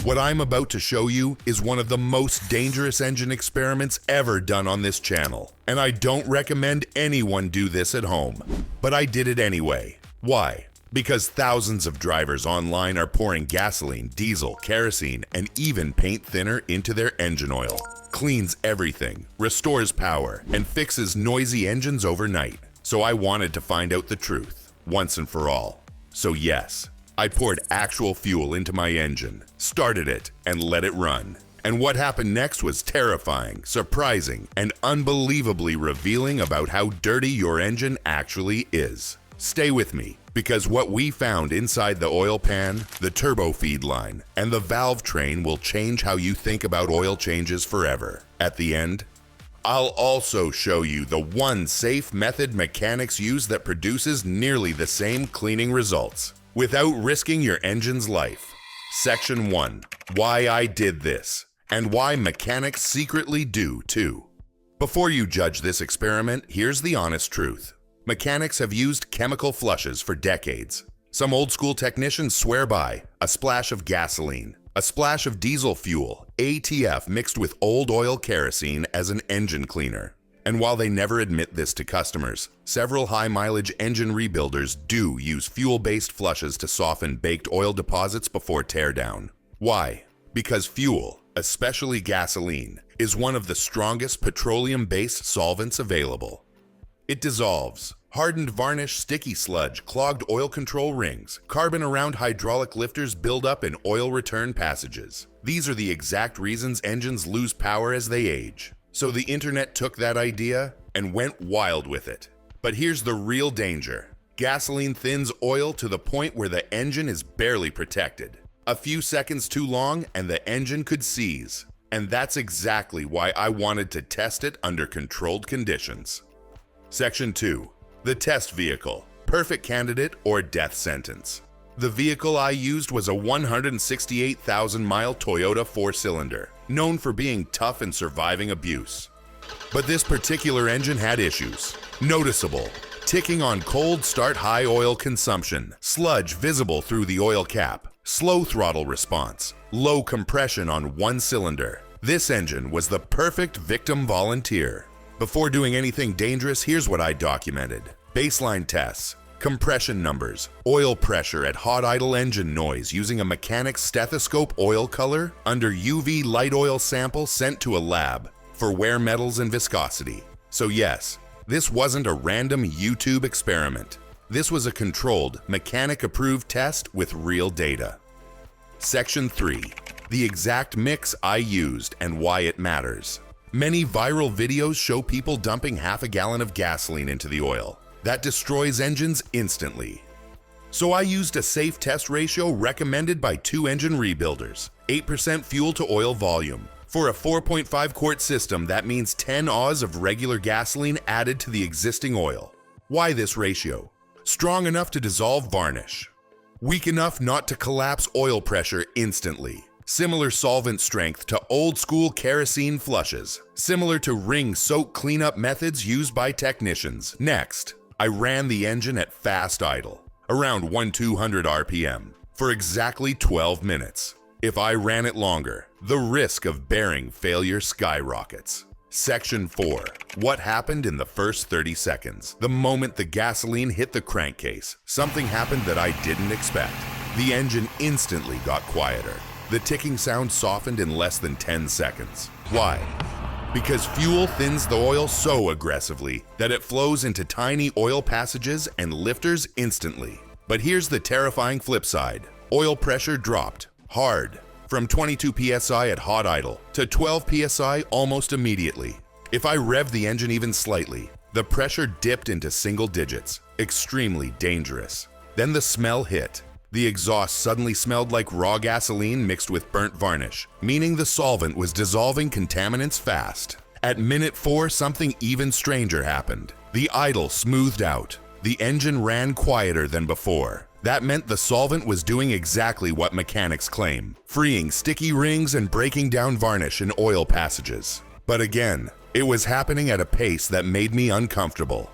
What I'm about to show you is one of the most dangerous engine experiments ever done on this channel, and I don't recommend anyone do this at home. But I did it anyway. Why? Because thousands of drivers online are pouring gasoline, diesel, kerosene, and even paint thinner into their engine oil. Cleans everything, restores power, and fixes noisy engines overnight. So I wanted to find out the truth, once and for all. So yes, I poured actual fuel into my engine, started it, and let it run. And what happened next was terrifying, surprising, and unbelievably revealing about how dirty your engine actually is. Stay with me, because what we found inside the oil pan, the turbo feed line, and the valve train will change how you think about oil changes forever. At the end, I'll also show you the one safe method mechanics use that produces nearly the same cleaning results, without risking your engine's life. Section 1. Why I did this, and why mechanics secretly do too. Before you judge this experiment, here's the honest truth. Mechanics have used chemical flushes for decades. Some old school technicians swear by a splash of gasoline, a splash of diesel fuel, ATF mixed with old oil kerosene as an engine cleaner. And while they never admit this to customers, several high-mileage engine rebuilders do use fuel-based flushes to soften baked oil deposits before teardown. Why? Because fuel, especially gasoline, is one of the strongest petroleum-based solvents available. It dissolves. Hardened varnish, sticky sludge, clogged oil control rings, carbon around hydraulic lifters build up in oil return passages. These are the exact reasons engines lose power as they age. So the internet took that idea and went wild with it. But here's the real danger. Gasoline thins oil to the point where the engine is barely protected. A few seconds too long and the engine could seize. And that's exactly why I wanted to test it under controlled conditions. Section 2. The test vehicle. Perfect candidate or death sentence. The vehicle I used was a 168,000-mile Toyota 4-cylinder, known for being tough and surviving abuse. But this particular engine had issues. Noticeable. Ticking on cold start, high oil consumption, sludge visible through the oil cap, slow throttle response, low compression on one cylinder. This engine was the perfect victim volunteer. Before doing anything dangerous, here's what I documented. Baseline tests, compression numbers, oil pressure at hot idle engine noise using a mechanic's stethoscope oil color under UV light oil sample sent to a lab for wear metals and viscosity. So yes, this wasn't a random YouTube experiment. This was a controlled, mechanic-approved test with real data. Section 3. The exact mix I used and why it matters. Many viral videos show people dumping half a gallon of gasoline into the oil. That destroys engines instantly. So I used a safe test ratio recommended by 2 engine rebuilders, 8% fuel to oil volume. For a 4.5 quart system, that means 10 Oz of regular gasoline added to the existing oil. Why this ratio? Strong enough to dissolve varnish. Weak enough not to collapse oil pressure instantly. Similar solvent strength to old school kerosene flushes. Similar to ring soak cleanup methods used by technicians. Next, I ran the engine at fast idle, around 1,200 RPM, for exactly 12 minutes. If I ran it longer, the risk of bearing failure skyrockets. Section 4. What happened in the first 30 seconds? The moment the gasoline hit the crankcase, something happened that I didn't expect. The engine instantly got quieter. The ticking sound softened in less than 10 seconds. Why? Because fuel thins the oil so aggressively that it flows into tiny oil passages and lifters instantly. But here's the terrifying flip side. Oil pressure dropped hard from 22 psi at hot idle to 12 psi almost immediately. If I revved the engine even slightly, the pressure dipped into single digits. Extremely dangerous. Then the smell hit. The exhaust suddenly smelled like raw gasoline mixed with burnt varnish, meaning the solvent was dissolving contaminants fast. At minute 4, something even stranger happened. The idle smoothed out. The engine ran quieter than before. That meant the solvent was doing exactly what mechanics claim, freeing sticky rings and breaking down varnish in oil passages. But again, it was happening at a pace that made me uncomfortable.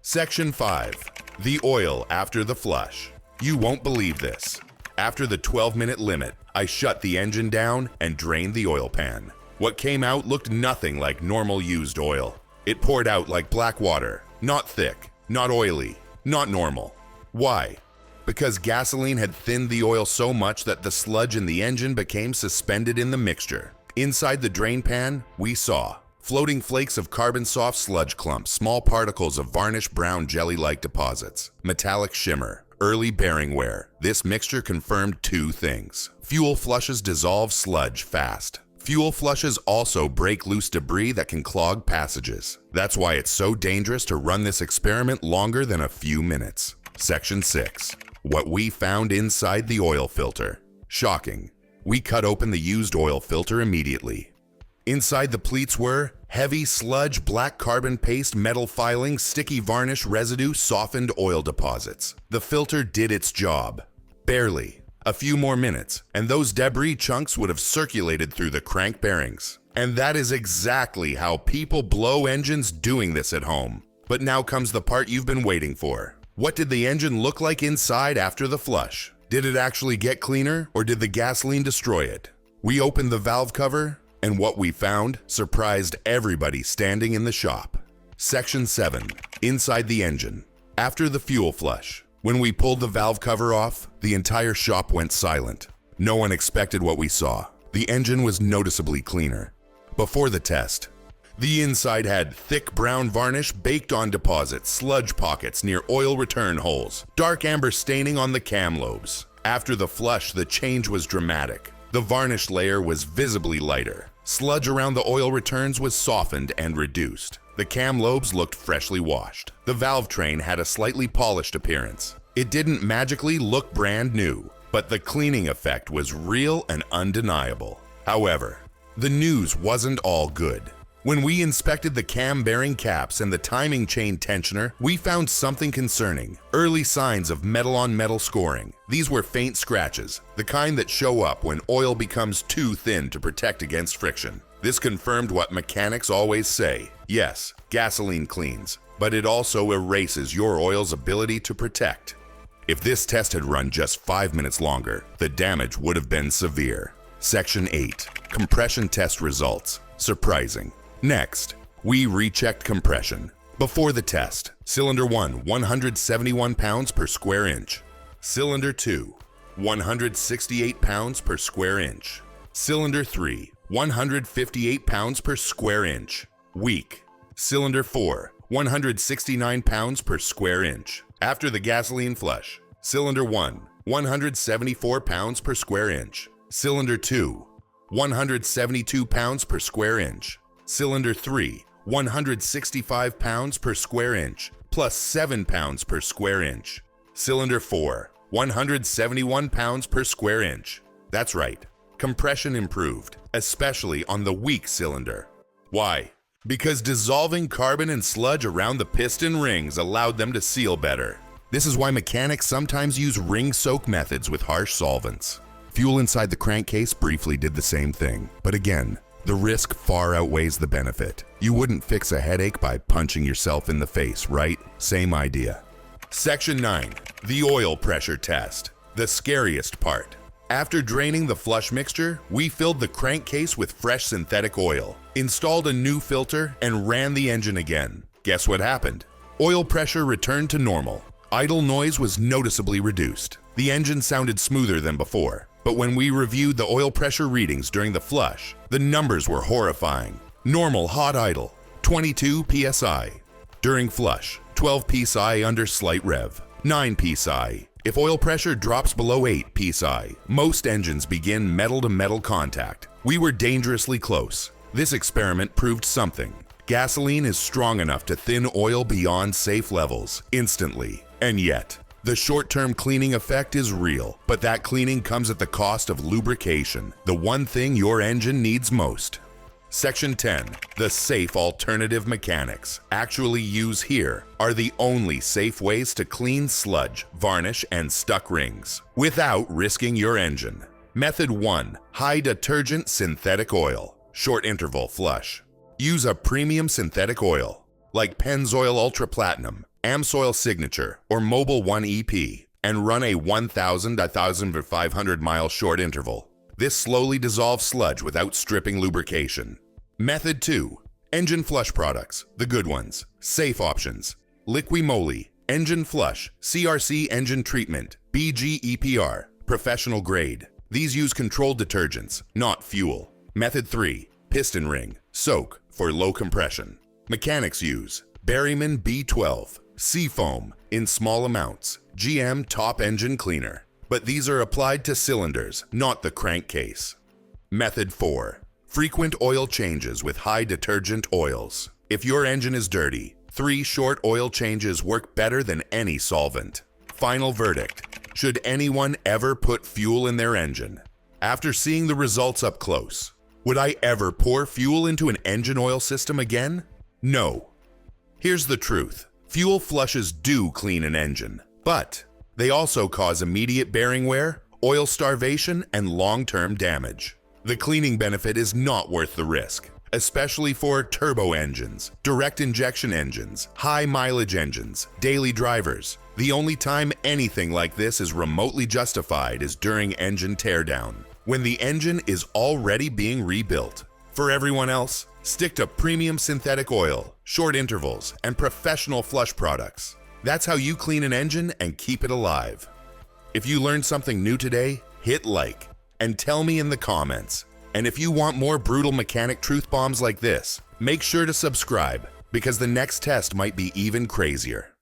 Section 5. The oil after the flush. You won't believe this. After the 12-minute limit, I shut the engine down and drained the oil pan. What came out looked nothing like normal used oil. It poured out like black water, not thick, not oily, not normal. Why? Because gasoline had thinned the oil so much that the sludge in the engine became suspended in the mixture. Inside the drain pan, we saw floating flakes of carbon-soft sludge clumps, small particles of varnished brown jelly-like deposits, metallic shimmer, early bearing wear. This mixture confirmed two things. Fuel flushes dissolve sludge fast. Fuel flushes also break loose debris that can clog passages. That's why it's so dangerous to run this experiment longer than a few minutes. Section 6. What we found inside the oil filter. Shocking. We cut open the used oil filter immediately. Inside the pleats were heavy sludge, black carbon paste, metal filings, sticky varnish, residue, softened oil deposits. The filter did its job. Barely. A few more minutes, and those debris chunks would have circulated through the crank bearings. And that is exactly how people blow engines doing this at home. But now comes the part you've been waiting for. What did the engine look like inside after the flush? Did it actually get cleaner, or did the gasoline destroy it? We opened the valve cover, and what we found surprised everybody standing in the shop. Section 7. Inside the engine. After the fuel flush. When we pulled the valve cover off, the entire shop went silent. No one expected what we saw. The engine was noticeably cleaner. Before the test, the inside had thick brown varnish, baked-on deposits, sludge pockets near oil return holes, dark amber staining on the cam lobes. After the flush, the change was dramatic. The varnish layer was visibly lighter. Sludge around the oil returns was softened and reduced. The cam lobes looked freshly washed. The valve train had a slightly polished appearance. It didn't magically look brand new, but the cleaning effect was real and undeniable. However, the news wasn't all good. When we inspected the cam bearing caps and the timing chain tensioner, we found something concerning. Early signs of metal-on-metal scoring. These were faint scratches, the kind that show up when oil becomes too thin to protect against friction. This confirmed what mechanics always say. Yes, gasoline cleans, but it also erases your oil's ability to protect. If this test had run just 5 minutes longer, the damage would have been severe. Section 8. Compression test results. Surprising. Next, we rechecked compression. Before the test, cylinder 1, 171 pounds per square inch. Cylinder 2, 168 pounds per square inch. Cylinder 3, 158 pounds per square inch. Weak. Cylinder 4, 169 pounds per square inch. After the gasoline flush, cylinder 1, 174 pounds per square inch. Cylinder 2, 172 pounds per square inch. Cylinder 3, 165 pounds per square inch, plus 7 pounds per square inch. Cylinder 4, 171 pounds per square inch. That's right, compression improved, especially on the weak cylinder. Why? Because dissolving carbon and sludge around the piston rings allowed them to seal better. This is why mechanics sometimes use ring soak methods with harsh solvents. Fuel inside the crankcase briefly did the same thing, but again, the risk far outweighs the benefit. You wouldn't fix a headache by punching yourself in the face, right? Same idea. Section 9. The oil pressure test. The scariest part. After draining the flush mixture, we filled the crankcase with fresh synthetic oil, installed a new filter, and ran the engine again. Guess what happened? Oil pressure returned to normal. Idle noise was noticeably reduced. The engine sounded smoother than before. But when we reviewed the oil pressure readings during the flush, the numbers were horrifying. Normal hot idle, 22 psi. During flush, 12 psi under slight rev, 9 psi. If oil pressure drops below 8 psi, most engines begin metal-to-metal contact. We were dangerously close. This experiment proved something. Gasoline is strong enough to thin oil beyond safe levels, instantly. And yet, the short-term cleaning effect is real, but that cleaning comes at the cost of lubrication, the one thing your engine needs most. Section 10. The safe alternative mechanics actually used here are the only safe ways to clean sludge, varnish, and stuck rings without risking your engine. Method 1. High detergent synthetic oil. Short interval flush. Use a premium synthetic oil like Pennzoil Ultra Platinum, Amsoil Signature, or Mobil 1 EP, and run a 1,000 to 1,500 mile short interval. This slowly dissolves sludge without stripping lubrication. Method 2. Engine flush products, the good ones. Safe options. Liqui Moly, engine flush, CRC engine treatment, BG-EPR, professional grade. These use controlled detergents, not fuel. Method 3. Piston ring, soak for low compression. Mechanics use Berryman B12, Seafoam in small amounts, GM top engine cleaner. But these are applied to cylinders, not the crankcase. Method 4. Frequent oil changes with high detergent oils. If your engine is dirty, 3 short oil changes work better than any solvent. Final verdict. Should anyone ever put fuel in their engine? After seeing the results up close, would I ever pour fuel into an engine oil system again? No. Here's the truth. Fuel flushes do clean an engine, but they also cause immediate bearing wear, oil starvation, and long-term damage. The cleaning benefit is not worth the risk, especially for turbo engines, direct injection engines, high mileage engines, daily drivers. The only time anything like this is remotely justified is during engine teardown, when the engine is already being rebuilt. For everyone else, stick to premium synthetic oil, short intervals, and professional flush products. That's how you clean an engine and keep it alive. If you learned something new today, hit like and tell me in the comments. And if you want more brutal mechanic truth bombs like this, make sure to subscribe because the next test might be even crazier.